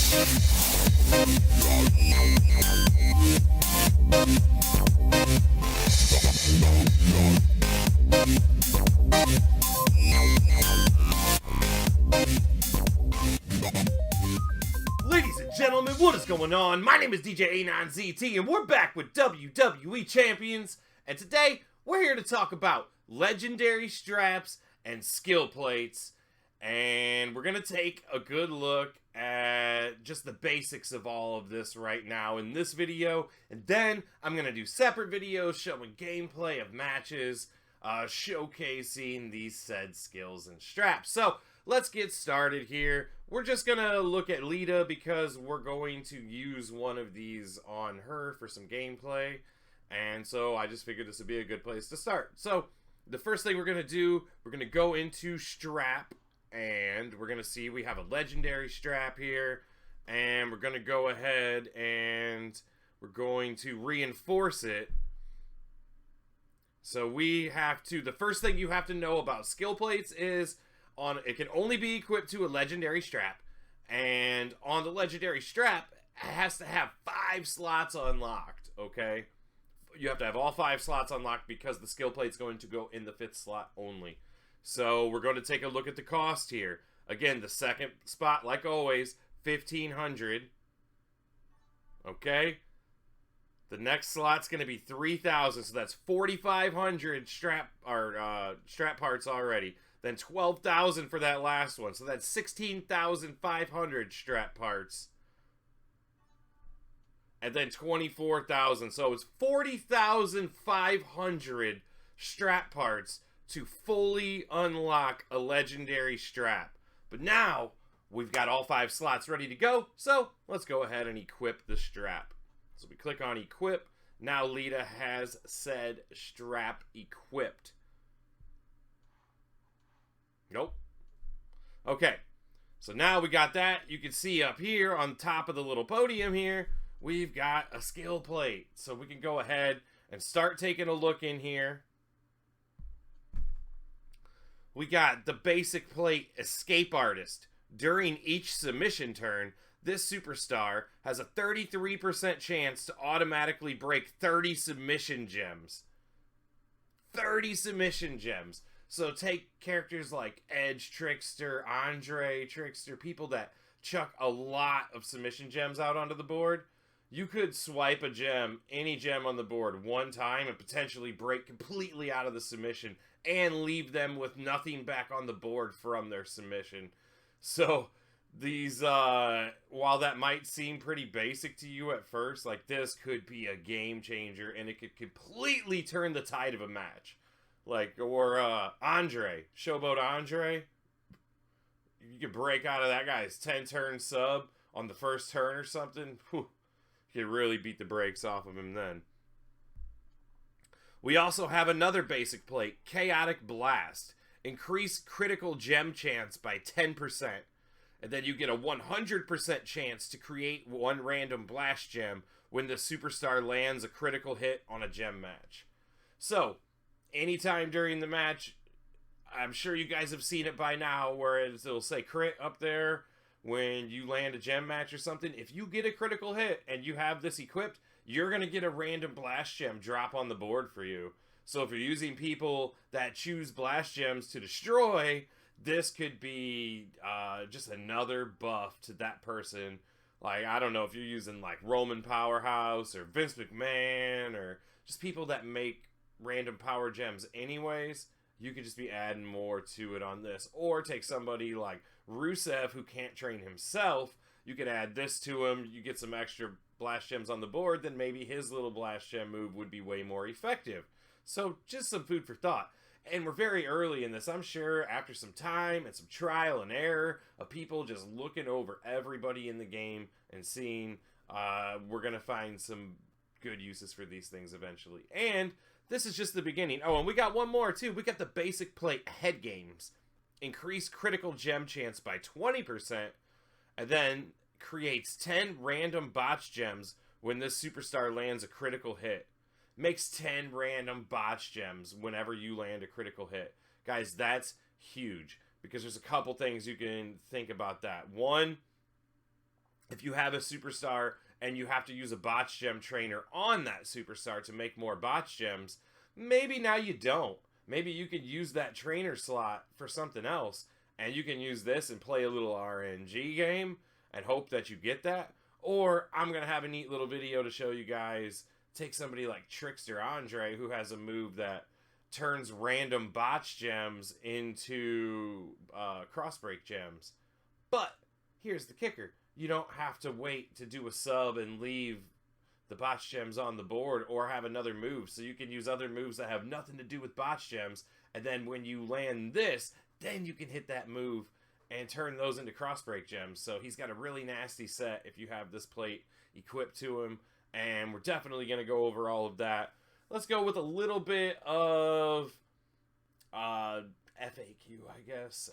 Ladies and gentlemen, what is going on? My name is djanonzt, and we're back with WWE Champions. And today, we're here to talk about legendary straps and skill plates. And we're going to take a good look at just the basics of all of this right now in this video. And then, I'm going to do separate videos showing gameplay of matches, showcasing these said skills and straps. So, let's get started here. We're just going to look at Lita because we're going to use one of these on her for some gameplay. And so I just figured this would be a good place to start. So the first thing we're going to do, we're going to go into strap. And we're going to see we have a legendary strap here. And we're going to go ahead and we're going to reinforce it. So we have to, the first thing you have to know about skill plates is, it can only be equipped to a legendary strap, and on the legendary strap, it has to have 5 slots unlocked, okay? You have to have all 5 slots unlocked because the skill plate's going to go in the 5th slot only. So we're going to take a look at the cost here. Again, the second spot, like always, 1,500. Okay? The next slot's going to be 3,000, so that's 4,500 strap parts already. Then 12,000 for that last one. So that's 16,500 strap parts. And then 24,000. So it's 40,500 strap parts to fully unlock a legendary strap. But now, we've got all 5 slots ready to go. So let's go ahead and equip the strap. So we click on equip. Now Lita has said strap equipped. Nope. Okay, so now we got that. You can see up here on top of the little podium here, we've got a skill plate. So we can go ahead and start taking a look in here. We got the basic plate Escape Artist. During each submission turn, this superstar has a 33% chance to automatically break 30 submission gems. 30 submission gems. So take characters like Edge, Trickster, Andre, Trickster, people that chuck a lot of submission gems out onto the board. You could swipe a gem, any gem on the board, one time and potentially break completely out of the submission and leave them with nothing back on the board from their submission. So these, while that might seem pretty basic to you at first, like this could be a game changer and it could completely turn the tide of a match. Like, or Andre, Showboat Andre. You could break out of that guy's 10-turn sub on the first turn or something. Whew, you could really beat the brakes off of him then. We also have another basic plate, Chaotic Blast. Increase critical gem chance by 10%. And then you get a 100% chance to create one random blast gem when the superstar lands a critical hit on a gem match. So, anytime during the match, I'm sure you guys have seen it by now, where it'll say crit up there when you land a gem match or something. If you get a critical hit and you have this equipped, you're going to get a random blast gem drop on the board for you. So if you're using people that choose blast gems to destroy, this could be just another buff to that person. Like, I don't know if you're using like Roman Powerhouse or Vince McMahon or just people that make random power gems anyways, you could just be adding more to it on this. Or take somebody like Rusev who can't train himself, you could add this to him, you get some extra blast gems on the board, then maybe his little blast gem move would be way more effective. So just some food for thought. And we're very early in this. I'm sure after some time and some trial and error of people just looking over everybody in the game and seeing, we're going to find some good uses for these things eventually. And this is just the beginning. Oh, and we got one more too. We got the basic plate Head Games. Increase critical gem chance by 20%, and then creates 10 random botch gems when this superstar lands a critical hit. Makes 10 random botch gems whenever you land a critical hit. Guys, that's huge, because there's a couple things you can think about that. One, if you have a superstar and you have to use a botch gem trainer on that superstar to make more botch gems, maybe now you don't. Maybe you could use that trainer slot for something else, and you can use this and play a little RNG game and hope that you get that. Or I'm going to have a neat little video to show you guys. Take somebody like Trickster Andre, who has a move that turns random botch gems into crossbreak gems. But here's the kicker. You don't have to wait to do a sub and leave the botch gems on the board or have another move. So you can use other moves that have nothing to do with botch gems. And then when you land this, then you can hit that move and turn those into crossbreak gems. So he's got a really nasty set if you have this plate equipped to him. And we're definitely going to go over all of that. Let's go with a little bit of FAQ, I guess.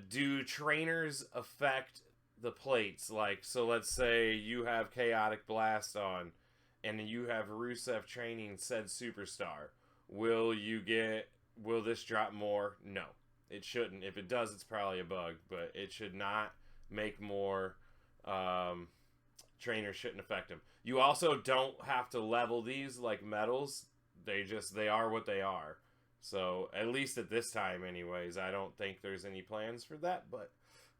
Do trainers affect the plates? Like, so let's say you have Chaotic Blast on, and you have Rusev training said superstar. Will this drop more? No, it shouldn't. If it does, it's probably a bug, but it should not make more. Trainers shouldn't affect them. You also don't have to level these like medals. They are what they are. So, at least at this time anyways, I don't think there's any plans for that, but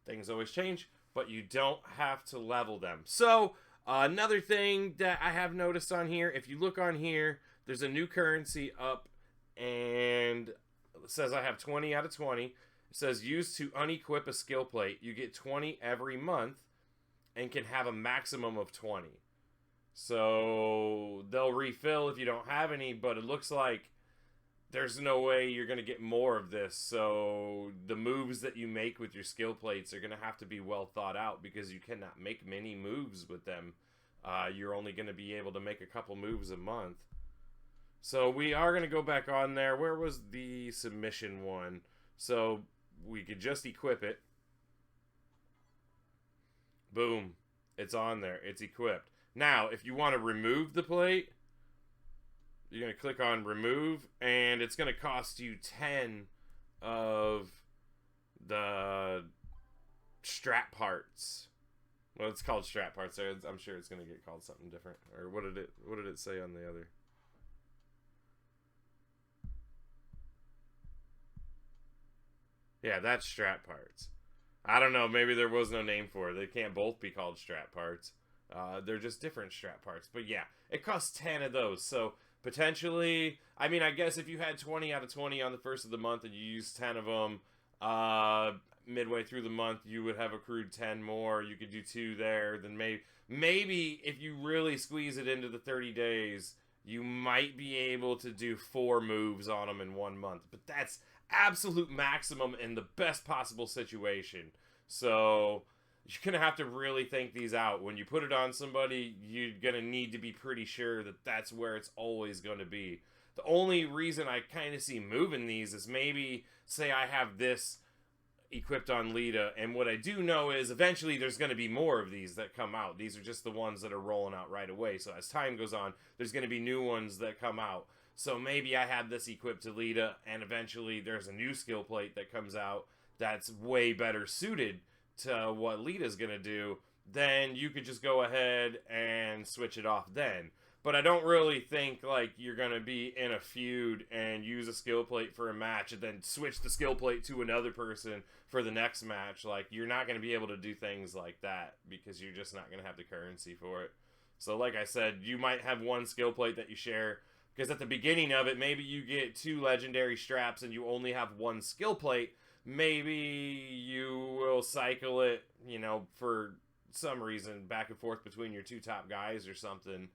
things always change. But you don't have to level them. So, another thing that I have noticed on here, if you look on here, there's a new currency up, and it says I have 20 out of 20. It says use to unequip a skill plate. You get 20 every month and can have a maximum of 20. So, they'll refill if you don't have any, but it looks like there's no way you're going to get more of this. So the moves that you make with your skill plates are going to have to be well thought out, because you cannot make many moves with them. You're only going to be able to make a couple moves a month. So we are going to go back on there. Where was the submission one? So we could just equip it. Boom. It's on there. It's equipped. Now, if you want to remove the plate, you're going to click on remove, and it's going to cost you 10 of the strap parts. Well, it's called strap parts. I'm sure it's going to get called something different. Or what did it say on the other? Yeah, that's strap parts. I don't know. Maybe there was no name for it. They can't both be called strap parts. They're just different strap parts. But yeah, it costs 10 of those. So potentially, I mean, I guess if you had 20 out of 20 on the first of the month and you used 10 of them midway through the month, you would have accrued 10 more. You could do 2 there. Then maybe if you really squeeze it into the 30 days, you might be able to do 4 moves on them in 1 month. But that's absolute maximum in the best possible situation. So you're going to have to really think these out. When you put it on somebody, you're going to need to be pretty sure that that's where it's always going to be. The only reason I kind of see moving these is maybe, say I have this equipped on Lita, and what I do know is eventually there's going to be more of these that come out. These are just the ones that are rolling out right away. So as time goes on, there's going to be new ones that come out. So maybe I have this equipped to Lita, and eventually there's a new skill plate that comes out that's way better suited to what Lita's going to do. Then you could just go ahead and switch it off then. But I don't really think like you're going to be in a feud and use a skill plate for a match and then switch the skill plate to another person for the next match. Like, you're not going to be able to do things like that because you're just not going to have the currency for it. So like I said, you might have one skill plate that you share, because at the beginning of it, maybe you get 2 legendary straps and you only have 1 skill plate. Maybe you will cycle it, you know, for some reason back and forth between your 2 top guys or something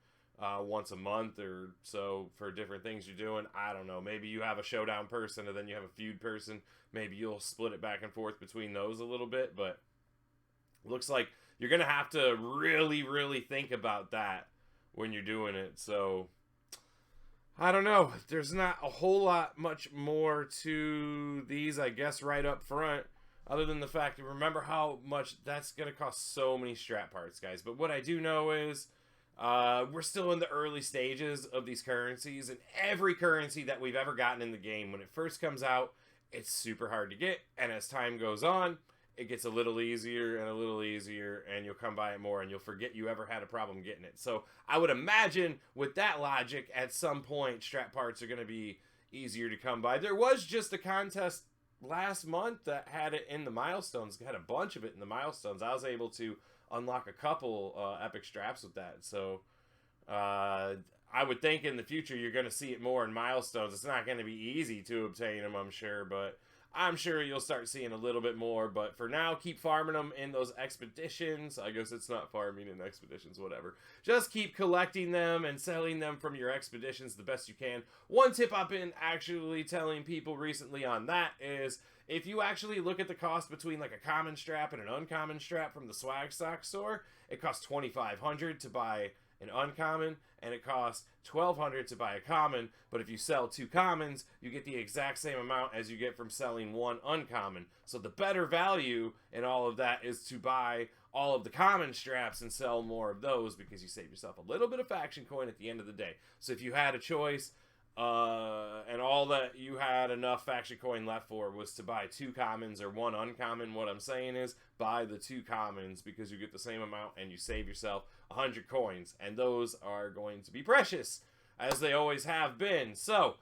once a month or so for different things you're doing. I don't know. Maybe you have a showdown person and then you have a feud person. Maybe you'll split it back and forth between those a little bit, but looks like you're going to have to really, really think about that when you're doing it. So I don't know. There's not a whole lot much more to these, I guess, right up front, other than the fact that remember how much that's going to cost so many strap parts, guys. But what I do know is we're still in the early stages of these currencies, and every currency that we've ever gotten in the game, when it first comes out, it's super hard to get, and as time goes on, it gets a little easier and a little easier, and you'll come by it more, and you'll forget you ever had a problem getting it. So I would imagine with that logic, at some point, strap parts are going to be easier to come by. There was just a contest last month that had it in the milestones, had a bunch of it in the milestones. I was able to unlock a couple epic straps with that. So I would think in the future you're going to see it more in milestones. It's not going to be easy to obtain them, I'm sure, but I'm sure you'll start seeing a little bit more. But for now, keep farming them in those expeditions. I guess it's not farming in expeditions, whatever. Just keep collecting them and selling them from your expeditions the best you can. One tip I've been actually telling people recently on that is, if you actually look at the cost between like a common strap and an uncommon strap from the swag stock store, it costs $2,500 to buy an uncommon, and it costs $1,200 to buy a common. But if you sell 2 commons, you get the exact same amount as you get from selling 1 uncommon. So the better value in all of that is to buy all of the common straps and sell more of those, because you save yourself a little bit of faction coin at the end of the day. So if you had a choice, and all that you had enough faction coin left for was to buy 2 commons or 1 uncommon, what I'm saying is buy the 2 commons, because you get the same amount and you save yourself 100 coins, and those are going to be precious, as they always have been. So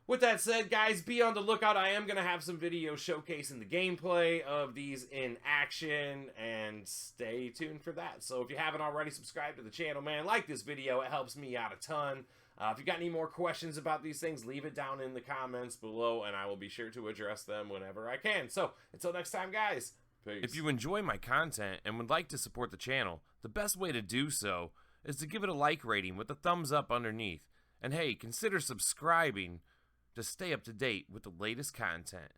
with that said, guys, be on the lookout. I am going to have some videos showcasing the gameplay of these in action, and stay tuned for that. So if you haven't already subscribed to the channel, man, like this video. It helps me out a ton. If you got any more questions about these things, leave it down in the comments below, and I will be sure to address them whenever I can. So, until next time, guys, peace. If you enjoy my content and would like to support the channel, the best way to do so is to give it a like rating with a thumbs up underneath. And hey, consider subscribing to stay up to date with the latest content.